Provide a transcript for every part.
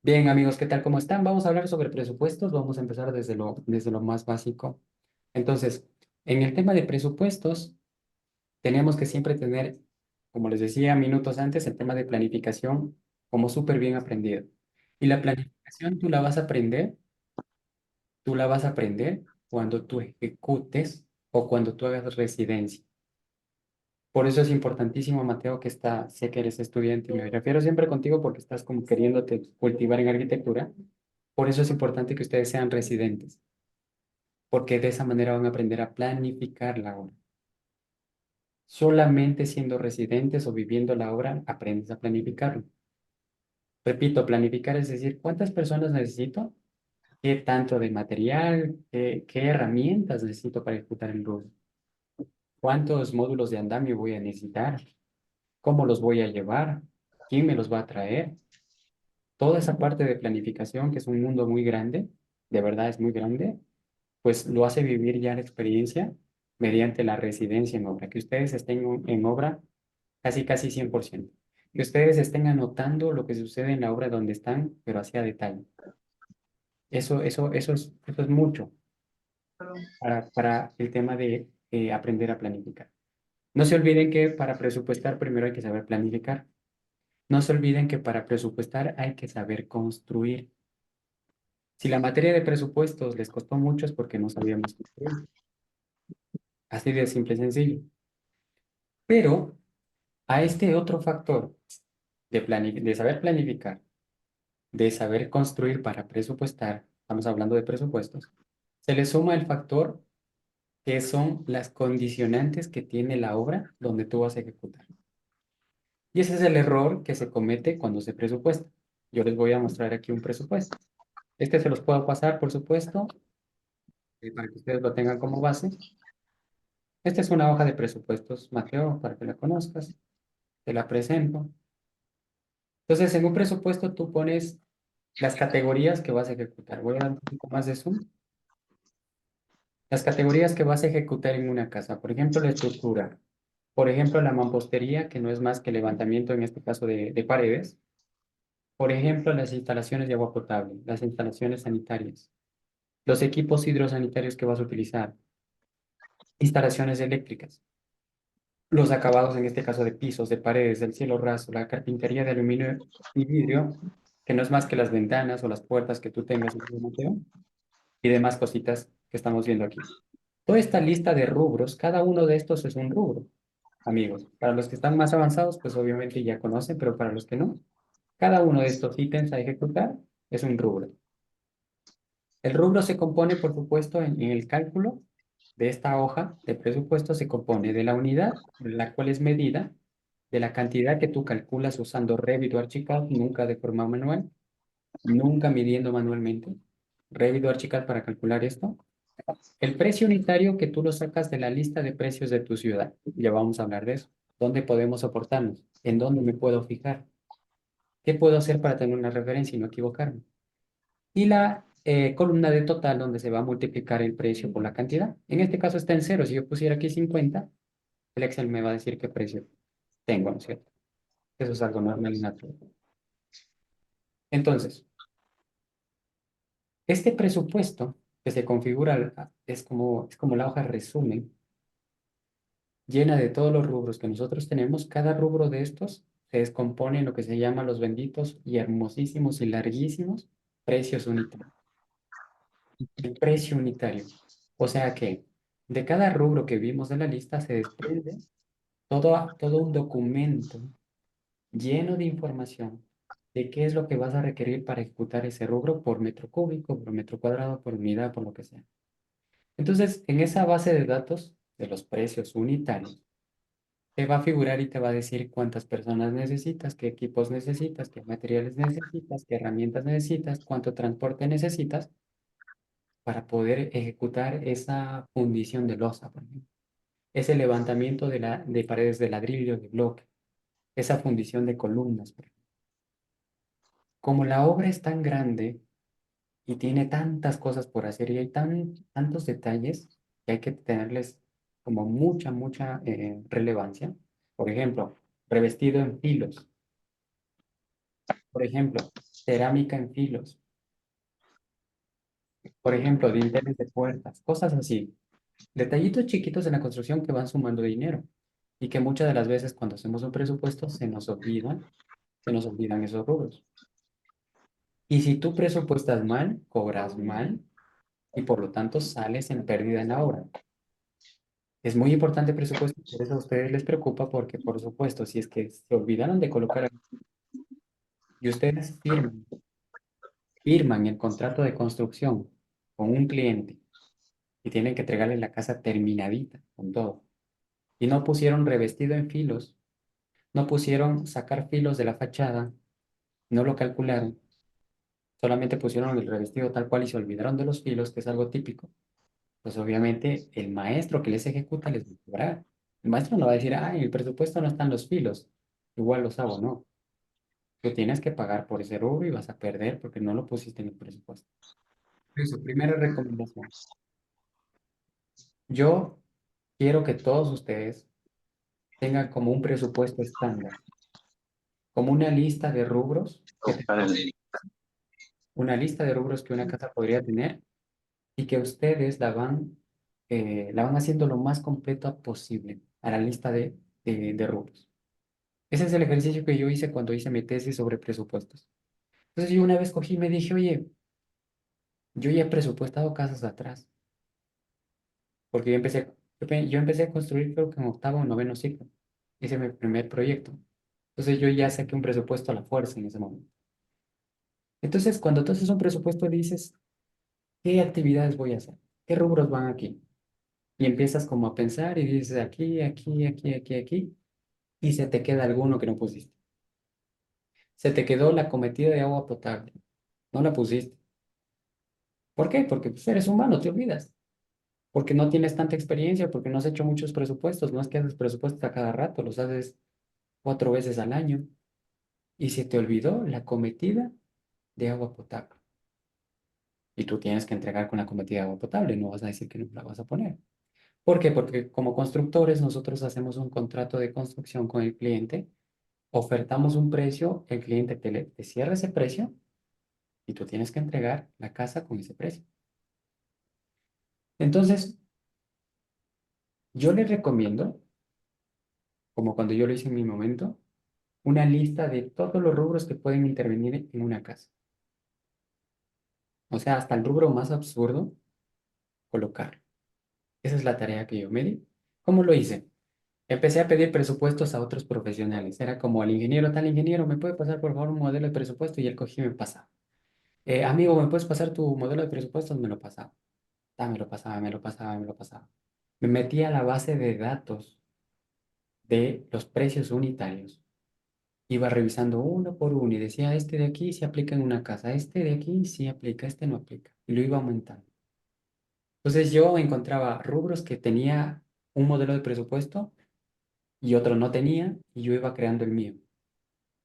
Bien, amigos, ¿qué tal? ¿Cómo están? Vamos a hablar sobre presupuestos. Vamos a empezar desde lo más básico. Entonces, en el tema de presupuestos, tenemos que siempre tener, como les decía minutos antes, el tema de planificación como súper bien aprendido. Y la planificación tú la vas a aprender cuando tú ejecutes o cuando tú hagas residencia. Por eso es importantísimo, Mateo, sé que eres estudiante, y me refiero siempre contigo porque estás como queriéndote cultivar en arquitectura. Por eso es importante que ustedes sean residentes, porque de esa manera van a aprender a planificar la obra. Solamente siendo residentes o viviendo la obra, aprendes a planificarlo. Repito, planificar es decir, ¿cuántas personas necesito? ¿Qué tanto de material? ¿Qué herramientas necesito para ejecutar el rubro? ¿Cuántos módulos de andamio voy a necesitar? ¿Cómo los voy a llevar? ¿Quién me los va a traer? Toda esa parte de planificación, que es un mundo muy grande, de verdad es muy grande, pues lo hace vivir ya la experiencia mediante la residencia en obra, que ustedes estén en obra casi, casi 100%, que ustedes estén anotando lo que sucede en la obra donde están, pero hacia detalle. Eso es mucho para el tema de aprender a planificar. No se olviden que para presupuestar primero hay que saber planificar. No se olviden que para presupuestar hay que saber construir. Si la materia de presupuestos les costó mucho es porque no sabíamos construir. Así de simple y sencillo. Pero a este otro factor de saber planificar, de saber construir para presupuestar, estamos hablando de presupuestos, se le suma el factor que son las condicionantes que tiene la obra donde tú vas a ejecutar. Y ese es el error que se comete cuando se presupuesta. Yo les voy a mostrar aquí un presupuesto. Este se los puedo pasar, por supuesto, para que ustedes lo tengan como base. Esta es una hoja de presupuestos, Mateo, para que la conozcas. Te la presento. Entonces, en un presupuesto tú pones las categorías que vas a ejecutar. Voy a dar un poquito más de zoom. Las categorías que vas a ejecutar en una casa. Por ejemplo, la estructura. Por ejemplo, la mampostería, que no es más que levantamiento, en este caso, de paredes. Por ejemplo, las instalaciones de agua potable, las instalaciones sanitarias, los equipos hidrosanitarios que vas a utilizar, instalaciones eléctricas, los acabados, en este caso, de pisos, de paredes, del cielo raso, la carpintería de aluminio y vidrio, que no es más que las ventanas o las puertas que tú tengas en tu museo, y demás cositas que estamos viendo aquí. Toda esta lista de rubros, cada uno de estos es un rubro, amigos. Para los que están más avanzados, pues obviamente ya conocen, pero para los que no, cada uno de estos ítems a ejecutar es un rubro. El rubro se compone, por supuesto, en el cálculo de esta hoja de presupuesto, se compone de la unidad, la cual es medida, de la cantidad que tú calculas usando Revit o Archicad, nunca de forma manual, nunca midiendo manualmente. Revit o Archicad para calcular esto. El precio unitario que tú lo sacas de la lista de precios de tu ciudad. Ya vamos a hablar de eso. ¿Dónde podemos soportarnos? ¿En dónde me puedo fijar? ¿Qué puedo hacer para tener una referencia y no equivocarme? Y la columna de total donde se va a multiplicar el precio por la cantidad. En este caso está en cero. Si yo pusiera aquí 50, el Excel me va a decir qué precio tengo, ¿no es cierto? Eso es algo normal y natural. Entonces, este presupuesto que se configura es como la hoja resumen, llena de todos los rubros que nosotros tenemos. Cada rubro de estos se descompone en lo que se llama los benditos y hermosísimos y larguísimos precios unitarios. El precio unitario. O sea que de cada rubro que vimos de la lista se desprende todo un documento lleno de información de qué es lo que vas a requerir para ejecutar ese rubro por metro cúbico, por metro cuadrado, por unidad, por lo que sea. Entonces, en esa base de datos de los precios unitarios, te va a figurar y te va a decir cuántas personas necesitas, qué equipos necesitas, qué materiales necesitas, qué herramientas necesitas, cuánto transporte necesitas para poder ejecutar esa fundición de losa, por ejemplo. Ese levantamiento de paredes de ladrillo, de bloque, esa fundición de columnas, por ejemplo. Como la obra es tan grande y tiene tantas cosas por hacer y hay tantos detalles que hay que tenerles como mucha relevancia. Por ejemplo, revestido en filos. Por ejemplo, cerámica en filos. Por ejemplo, dinteles de puertas, cosas así. Detallitos chiquitos en la construcción que van sumando dinero y que muchas de las veces cuando hacemos un presupuesto se nos olvidan esos rubros. Y si tú presupuestas mal, cobras mal y por lo tanto sales en pérdida en la obra. Es muy importante el presupuesto, por eso a ustedes les preocupa porque, por supuesto, si es que se olvidaron de colocar y ustedes firman el contrato de construcción con un cliente y tienen que entregarle la casa terminadita con todo y no pusieron revestido en filos, no pusieron sacar filos de la fachada, no lo calcularon, solamente pusieron el revestido tal cual y se olvidaron de los filos, que es algo típico, pues obviamente el maestro que les ejecuta les va a cobrar. El maestro no va a decir, ah, en el presupuesto no están los filos, igual los hago, no. Tú tienes que pagar por ese rubro y vas a perder porque no lo pusiste en el presupuesto. Eso, primera recomendación. Yo quiero que todos ustedes tengan como un presupuesto estándar, como una lista de rubros una lista de rubros que una casa podría tener y que ustedes la van haciendo lo más completa posible a la lista de rubros. Ese es el ejercicio que yo hice cuando hice mi tesis sobre presupuestos. Entonces yo una vez cogí y me dije, oye, yo ya he presupuestado casas atrás, porque yo empecé a construir creo que en octavo o noveno ciclo. Hice mi primer proyecto. Entonces yo ya saqué un presupuesto a la fuerza en ese momento. Entonces cuando tú haces un presupuesto dices, ¿qué actividades voy a hacer? ¿Qué rubros van aquí? Y empiezas como a pensar y dices aquí, aquí, aquí, aquí, aquí, y se te queda alguno que no pusiste. Se te quedó la cometida de agua potable, no la pusiste. ¿Por qué? Porque pues, eres humano, te olvidas. Porque no tienes tanta experiencia, porque no has hecho muchos presupuestos, no es que haces presupuestos a cada rato, los haces 4 veces al año. Y se te olvidó la cometida de agua potable. Y tú tienes que entregar con la cometida de agua potable, no vas a decir que no la vas a poner. ¿Por qué? Porque como constructores nosotros hacemos un contrato de construcción con el cliente, ofertamos un precio, el cliente te cierra ese precio y tú tienes que entregar la casa con ese precio. Entonces, yo les recomiendo, como cuando yo lo hice en mi momento, una lista de todos los rubros que pueden intervenir en una casa. O sea, hasta el rubro más absurdo, colocarlo. Esa es la tarea que yo me di. ¿Cómo lo hice? Empecé a pedir presupuestos a otros profesionales. Era como al ingeniero, tal ingeniero, ¿me puede pasar por favor un modelo de presupuesto? Y él cogía y me pasaba. Amigo, ¿me puedes pasar tu modelo de presupuestos? Me lo pasaba. Me lo pasaba, me lo pasaba, me lo pasaba. Me metí a la base de datos de los precios unitarios. Iba revisando uno por uno y decía, este de aquí se aplica en una casa, este de aquí sí aplica, este no aplica. Y lo iba aumentando. Entonces yo encontraba rubros que tenía un modelo de presupuesto y otro no tenía y yo iba creando el mío,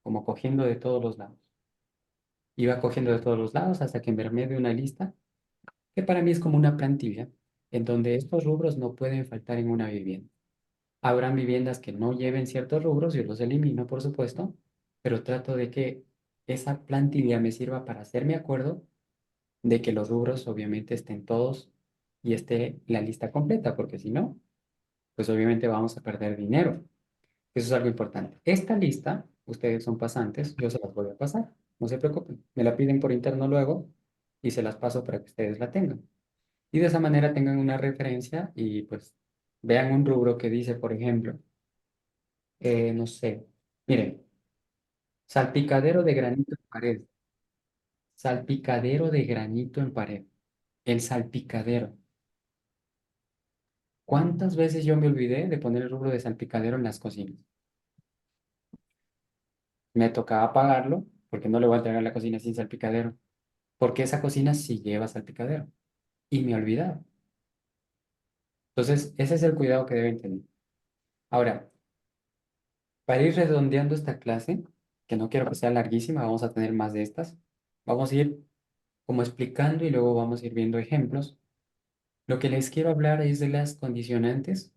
como cogiendo de todos los lados. Iba cogiendo de todos los lados hasta que me armé de una lista que para mí es como una plantilla en donde estos rubros no pueden faltar en una vivienda. Habrán viviendas que no lleven ciertos rubros, yo los elimino, por supuesto, pero trato de que esa plantilla me sirva para hacerme acuerdo de que los rubros obviamente estén todos y esté la lista completa, porque si no, pues obviamente vamos a perder dinero. Eso es algo importante. Esta lista, ustedes son pasantes, yo se las voy a pasar, no se preocupen. Me la piden por interno luego y se las paso para que ustedes la tengan. Y de esa manera tengan una referencia y pues vean un rubro que dice, por ejemplo, no sé, miren, salpicadero de granito en pared, salpicadero de granito en pared, el salpicadero. ¿Cuántas veces yo me olvidé de poner el rubro de salpicadero en las cocinas? Me tocaba pagarlo porque no le voy a entregar la cocina sin salpicadero, porque esa cocina sí lleva salpicadero y me olvidaba. Entonces, ese es el cuidado que deben tener. Ahora, para ir redondeando esta clase, que no quiero que sea larguísima, vamos a tener más de estas. Vamos a ir como explicando y luego vamos a ir viendo ejemplos. Lo que les quiero hablar es de las condicionantes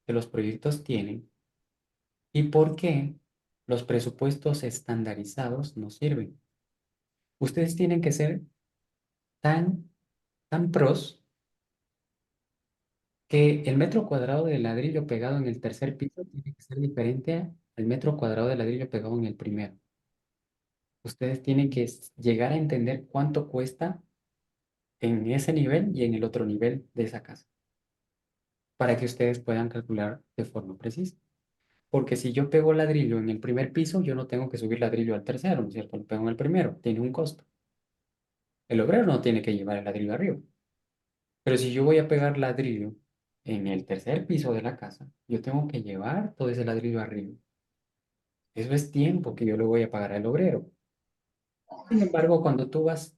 que los proyectos tienen y por qué. Los presupuestos estandarizados no sirven. Ustedes tienen que ser tan, tan pros que el metro cuadrado de ladrillo pegado en el tercer piso tiene que ser diferente al metro cuadrado de ladrillo pegado en el primero. Ustedes tienen que llegar a entender cuánto cuesta en ese nivel y en el otro nivel de esa casa, para que ustedes puedan calcular de forma precisa. Porque si yo pego ladrillo en el primer piso, yo no tengo que subir ladrillo al tercero, ¿no es cierto? Lo pego en el primero, tiene un costo. El obrero no tiene que llevar el ladrillo arriba. Pero si yo voy a pegar ladrillo en el tercer piso de la casa, yo tengo que llevar todo ese ladrillo arriba. Eso es tiempo que yo le voy a pagar al obrero. Sin embargo, cuando tú vas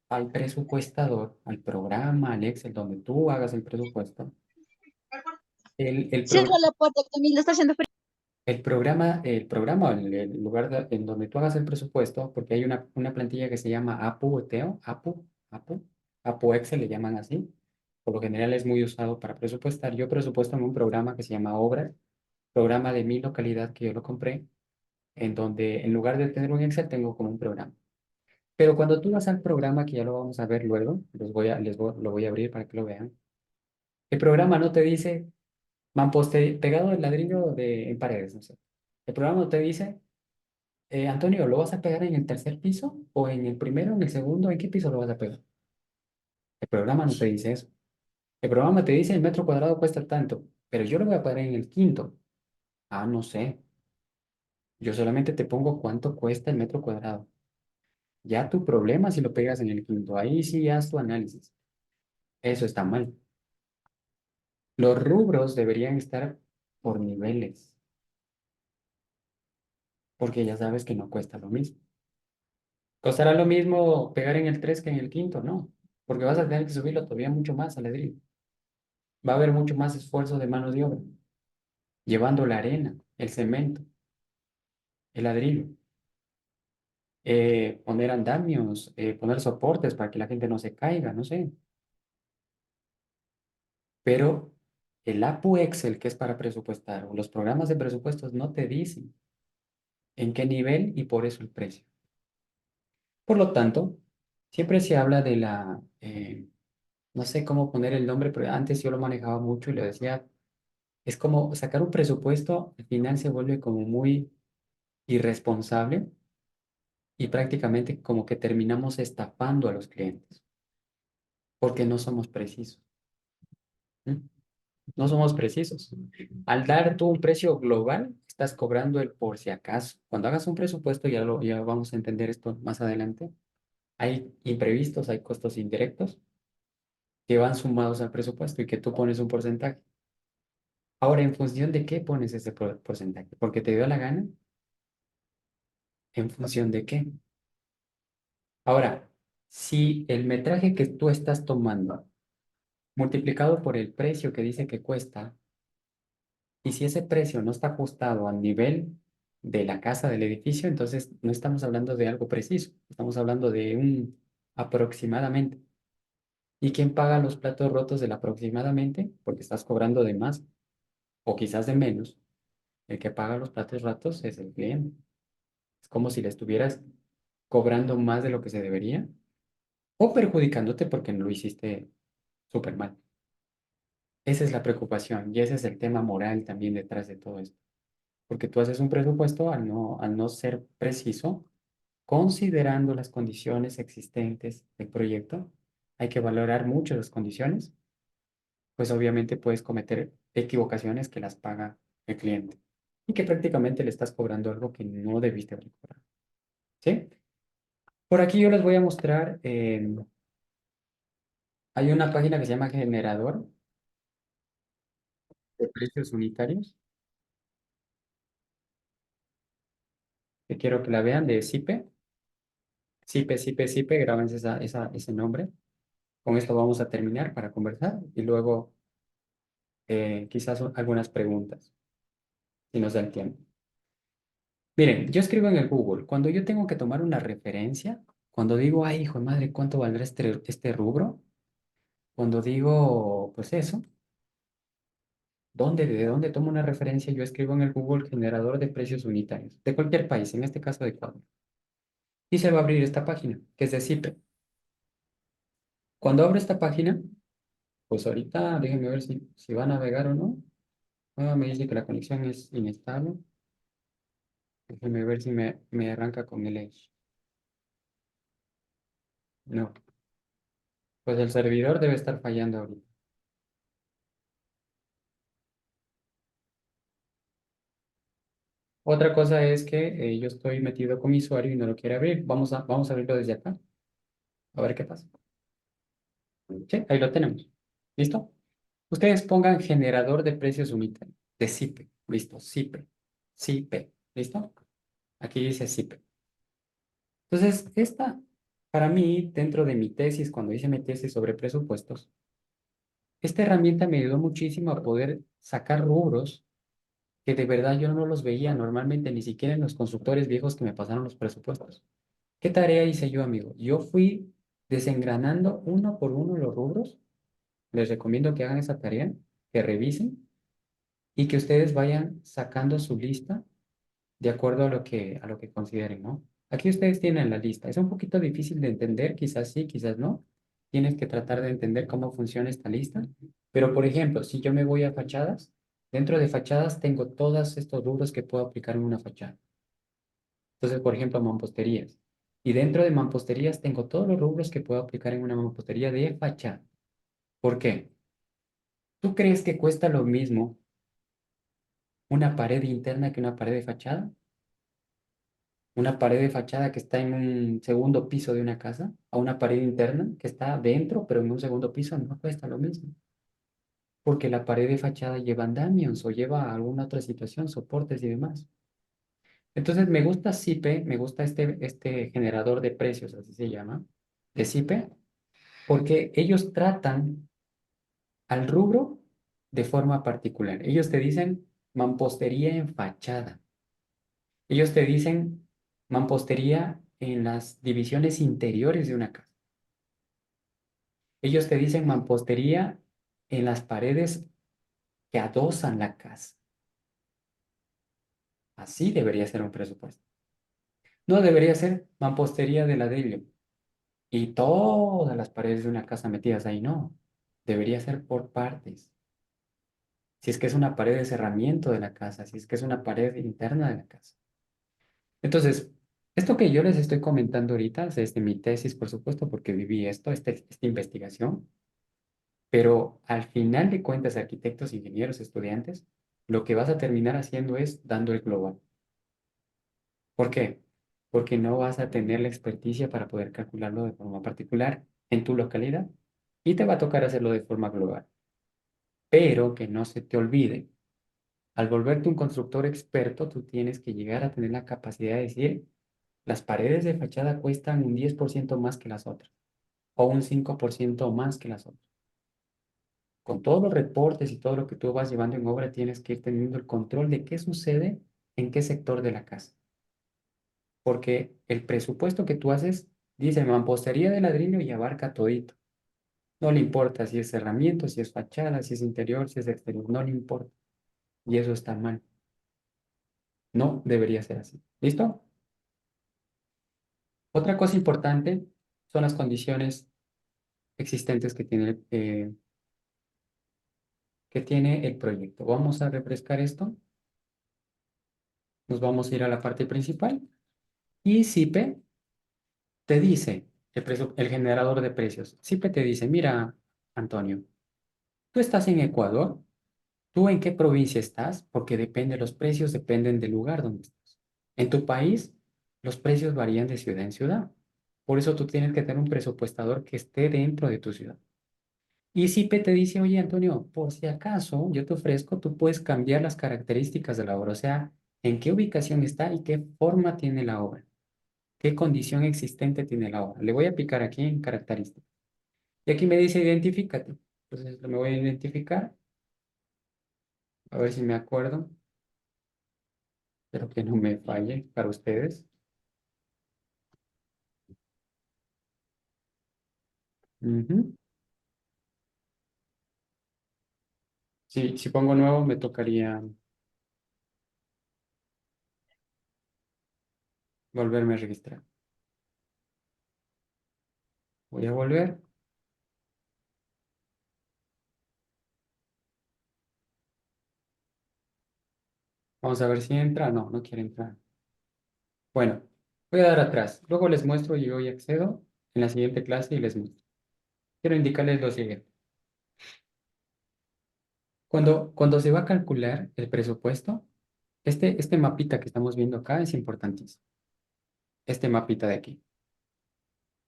al presupuestador, al programa, al Excel, donde tú hagas el presupuesto, el Cierra programa la puerta, que también lo está haciendo frío. el lugar en donde tú hagas el presupuesto, porque hay una plantilla que se llama APU, o Teo, APU Excel le llaman así. Por lo general es muy usado para presupuestar. Yo presupuesto en un programa que se llama Obras, programa de mi localidad que yo lo compré, en donde en lugar de tener un Excel tengo como un programa. Pero cuando tú vas al programa, que ya lo vamos a ver luego, lo voy a abrir para que lo vean. El programa no te dice, pegado el ladrillo en paredes, no sé. El programa no te dice, Antonio, ¿lo vas a pegar en el tercer piso? ¿O en el primero, en el segundo? ¿En qué piso lo vas a pegar? El programa no te dice eso. El programa te dice, el metro cuadrado cuesta tanto, pero yo lo voy a pagar en el quinto. Ah, no sé. Yo solamente te pongo cuánto cuesta el metro cuadrado. Ya tu problema si lo pegas en el quinto. Ahí sí haz tu análisis. Eso está mal. Los rubros deberían estar por niveles, porque ya sabes que no cuesta lo mismo. ¿Costará lo mismo pegar en el 3 que en el quinto? No, porque vas a tener que subirlo todavía mucho más al ladrillo. Va a haber mucho más esfuerzo de mano de obra, llevando la arena, el cemento, el ladrillo, poner andamios, poner soportes para que la gente no se caiga, no sé. Pero el APU Excel, que es para presupuestar, o los programas de presupuestos no te dicen en qué nivel y por eso el precio. Por lo tanto, siempre se habla de no sé cómo poner el nombre, pero antes yo lo manejaba mucho y lo decía, es como sacar un presupuesto, al final se vuelve como muy irresponsable y prácticamente como que terminamos estafando a los clientes, porque no somos precisos. ¿M? No somos precisos. Al dar tú un precio global, estás cobrando el por si acaso. Cuando hagas un presupuesto, ya vamos a entender esto más adelante, hay imprevistos, hay costos indirectos que van sumados al presupuesto y que tú pones un porcentaje. Ahora, ¿en función de qué pones ese porcentaje? ¿Porque te dio la gana? ¿En función de qué? Ahora, si el metraje que tú estás tomando multiplicado por el precio que dice que cuesta, y si ese precio no está ajustado al nivel de la casa del edificio, entonces no estamos hablando de algo preciso, estamos hablando de un aproximadamente. ¿Y quién paga los platos rotos del aproximadamente? Porque estás cobrando de más o quizás de menos. El que paga los platos rotos es el cliente. Es como si le estuvieras cobrando más de lo que se debería o perjudicándote porque no lo hiciste súper mal. Esa es la preocupación y ese es el tema moral también detrás de todo esto. Porque tú haces un presupuesto al no ser preciso, considerando las condiciones existentes del proyecto. Hay que valorar mucho las condiciones, pues obviamente puedes cometer equivocaciones que las paga el cliente y que prácticamente le estás cobrando algo que no debiste haber cobrado. ¿Sí? Por aquí yo les voy a mostrar, hay una página que se llama Generador de Precios Unitarios, que quiero que la vean, de CIPE. CIPE, grábense ese nombre. Con esto vamos a terminar para conversar y luego quizás algunas preguntas, si nos da el tiempo. Miren, yo escribo en el Google, cuando yo tengo que tomar una referencia, cuando digo, ay, hijo de madre, ¿cuánto valdrá este rubro? Cuando digo, pues eso, ¿De dónde tomo una referencia? Yo escribo en el Google generador de precios unitarios, de cualquier país, en este caso de Ecuador. Y se va a abrir esta página, que es de CIPE. Cuando abro esta página, pues ahorita déjenme ver si va a navegar o no. Ah, me dice que la conexión es inestable. Déjenme ver si me arranca con el Edge. No, pues el servidor debe estar fallando ahorita. Otra cosa es que yo estoy metido con mi usuario y no lo quiere abrir. Vamos a abrirlo desde acá, a ver qué pasa. Sí, ahí lo tenemos. ¿Listo? Ustedes pongan generador de precios unitarios, de CIPE. Listo, CIPE. CIPE. ¿Listo? Aquí dice CIPE. Entonces, para mí, dentro de mi tesis, cuando hice mi tesis sobre presupuestos, esta herramienta me ayudó muchísimo a poder sacar rubros que de verdad yo no los veía normalmente, ni siquiera en los consultores viejos que me pasaron los presupuestos. ¿Qué tarea hice yo, amigo? Yo fui desengranando uno por uno los rubros. Les recomiendo que hagan esa tarea, que revisen y que ustedes vayan sacando su lista de acuerdo a lo que consideren, ¿no? Aquí ustedes tienen la lista. Es un poquito difícil de entender, quizás sí, quizás no. Tienes que tratar de entender cómo funciona esta lista. Pero, por ejemplo, si yo me voy a fachadas, dentro de fachadas tengo todos estos rubros que puedo aplicar en una fachada. Entonces, por ejemplo, mamposterías. Y dentro de mamposterías tengo todos los rubros que puedo aplicar en una mampostería de fachada. ¿Por qué? ¿Tú crees que cuesta lo mismo una pared interna que una pared de fachada? Una pared de fachada que está en un segundo piso de una casa, a una pared interna que está dentro, pero en un segundo piso no cuesta lo mismo, porque la pared de fachada lleva andamios o lleva alguna otra situación, soportes y demás. Entonces me gusta SIPE, me gusta este generador de precios, así se llama, de SIPE, porque ellos tratan al rubro de forma particular. Ellos te dicen mampostería en fachada. Ellos te dicen mampostería en las divisiones interiores de una casa. Ellos te dicen mampostería en las paredes que adosan la casa. Así debería ser un presupuesto. No debería ser mampostería de ladrillo y todas las paredes de una casa metidas ahí, no. Debería ser por partes. Si es que es una pared de cerramiento de la casa, si es que es una pared interna de la casa. Entonces, esto que yo les estoy comentando ahorita es de mi tesis, por supuesto, porque viví esta investigación, pero al final de cuentas, arquitectos, ingenieros, estudiantes, lo que vas a terminar haciendo es dando el global. ¿Por qué? Porque no vas a tener la experticia para poder calcularlo de forma particular en tu localidad y te va a tocar hacerlo de forma global. Pero que no se te olvide, al volverte un constructor experto, tú tienes que llegar a tener la capacidad de decir, las paredes de fachada cuestan un 10% más que las otras o un 5% más que las otras. Con todos los reportes y todo lo que tú vas llevando en obra, tienes que ir teniendo el control de qué sucede en qué sector de la casa. Porque el presupuesto que tú haces dice mampostería de ladrillo y abarca todito. No le importa si es cerramiento, si es fachada, si es interior, si es exterior, no le importa. Y eso está mal. No debería ser así. ¿Listo? Otra cosa importante son las condiciones existentes que tiene el proyecto. Vamos a refrescar esto. Nos vamos a ir a la parte principal. Y SIPE te dice, el generador de precios, SIPE te dice, mira, Antonio, tú estás en Ecuador. ¿Tú en qué provincia estás? Porque depende, los precios dependen del lugar donde estás. En tu país, los precios varían de ciudad en ciudad. Por eso tú tienes que tener un presupuestador que esté dentro de tu ciudad. Y SIPE te dice, oye, Antonio, por si acaso yo te ofrezco, tú puedes cambiar las características de la obra, o sea, en qué ubicación está y qué forma tiene la obra, qué condición existente tiene la obra. Le voy a picar aquí en características. Y aquí me dice, identifícate. Entonces me voy a identificar, a ver si me acuerdo. Espero que no me falle para ustedes. Ujú. Si pongo nuevo, me tocaría volverme a registrar. Voy a volver. Vamos a ver si entra. No, no quiere entrar. Bueno, voy a dar atrás. Luego les muestro y hoy accedo en la siguiente clase y les muestro. Quiero indicarles lo siguiente. Cuando se va a calcular el presupuesto, este mapita que estamos viendo acá es importantísimo. Este mapita de aquí.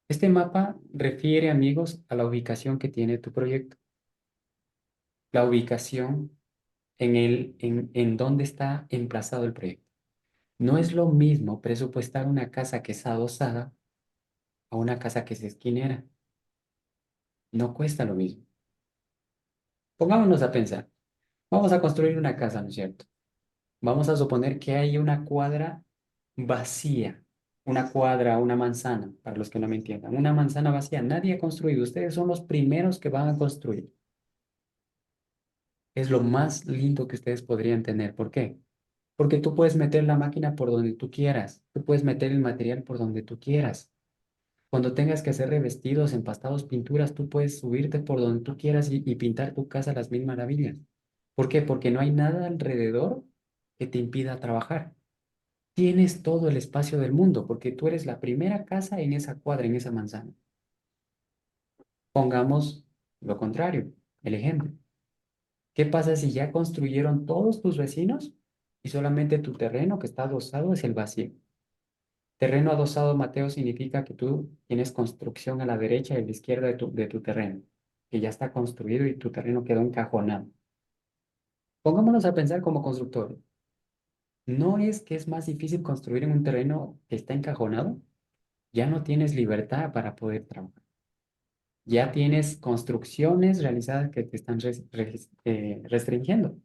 Este mapa refiere, amigos, a la ubicación que tiene tu proyecto. La ubicación en dónde está emplazado el proyecto. No es lo mismo presupuestar una casa que es adosada a una casa que es esquinera. No cuesta lo mismo. Pongámonos a pensar. Vamos a construir una casa, ¿no es cierto? Vamos a suponer que hay una cuadra vacía. Una cuadra, una manzana, para los que no me entiendan. Una manzana vacía. Nadie ha construido. Ustedes son los primeros que van a construir. Es lo más lindo que ustedes podrían tener. ¿Por qué? Porque tú puedes meter la máquina por donde tú quieras. Tú puedes meter el material por donde tú quieras. Cuando tengas que hacer revestidos, empastados, pinturas, tú puedes subirte por donde tú quieras y pintar tu casa a las mil maravillas. ¿Por qué? Porque no hay nada alrededor que te impida trabajar. Tienes todo el espacio del mundo porque tú eres la primera casa en esa cuadra, en esa manzana. Pongamos lo contrario, el ejemplo. ¿Qué pasa si ya construyeron todos tus vecinos y solamente tu terreno que está adosado es el vacío? Terreno adosado, Mateo, significa que tú tienes construcción a la derecha y a la izquierda de tu terreno, que ya está construido y tu terreno quedó encajonado. Pongámonos a pensar como constructores. ¿No es que es más difícil construir en un terreno que está encajonado? Ya no tienes libertad para poder trabajar. Ya tienes construcciones realizadas que te están restringiendo.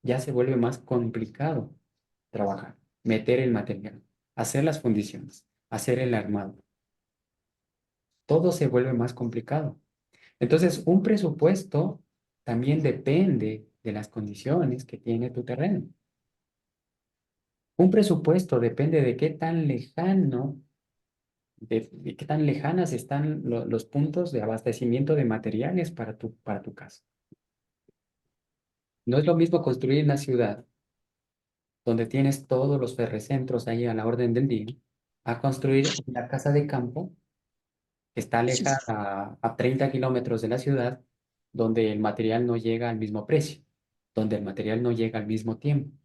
Ya se vuelve más complicado trabajar, meter el material, hacer las fundiciones, hacer el armado. Todo se vuelve más complicado. Entonces, un presupuesto también depende de las condiciones que tiene tu terreno. Un presupuesto depende de qué tan lejano, de qué tan lejanas están los puntos de abastecimiento de materiales para tu casa. No es lo mismo construir en la ciudad, donde tienes todos los ferrecentros ahí a la orden del día, a construir una casa de campo que está alejada a 30 kilómetros de la ciudad, donde el material no llega al mismo precio, donde el material no llega al mismo tiempo.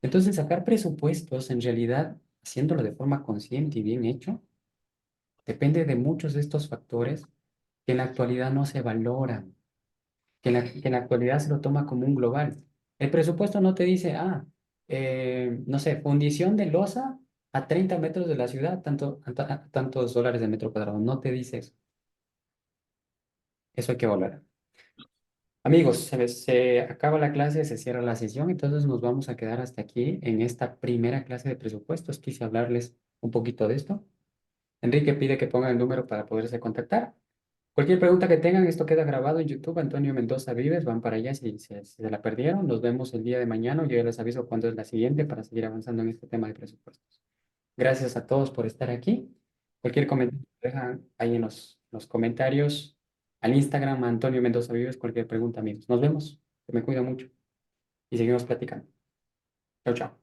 Entonces, sacar presupuestos, en realidad, haciéndolo de forma consciente y bien hecho, depende de muchos de estos factores que en la actualidad no se valoran, que en la actualidad se lo toma como un global. El presupuesto no te dice, no sé, fundición de losa a 30 metros de la ciudad, tantos dólares de metro cuadrado. No te dice eso. Eso hay que valorar. Amigos, se acaba la clase, se cierra la sesión, entonces nos vamos a quedar hasta aquí en esta primera clase de presupuestos. Quise hablarles un poquito de esto. Enrique pide que pongan el número para poderse contactar. Cualquier pregunta que tengan, esto queda grabado en YouTube. Antonio Mendoza Vives, van para allá si se la perdieron. Nos vemos el día de mañana. Yo ya les aviso cuándo es la siguiente para seguir avanzando en este tema de presupuestos. Gracias a todos por estar aquí. Cualquier comentario, dejan ahí en los comentarios. Al Instagram, Antonio Mendoza Vives, cualquier pregunta, amigos. Nos vemos. Que me cuida mucho y seguimos platicando. Chao, chao.